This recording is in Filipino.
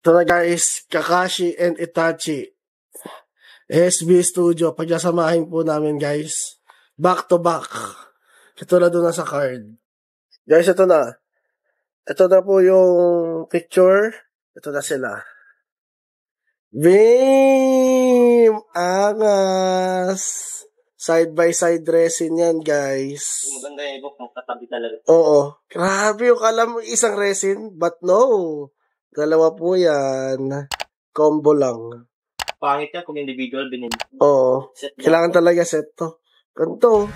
Ito na guys, Kakashi and Itachi. SB Studio. Pagsasamahin po namin guys. Back to back. Ito na doon na sa card. Guys, ito na. Ito na po yung picture. Ito na sila. Beam! Angas! Side by side resin yan, guys. Maganda yung ibok, katabi talaga. Oo. Grabe yung alam mo isang resin, but no. Dalawa po yan. Combo lang. Pangit yan kung individual binili. Oo. Kailangan talaga set to. Ganito.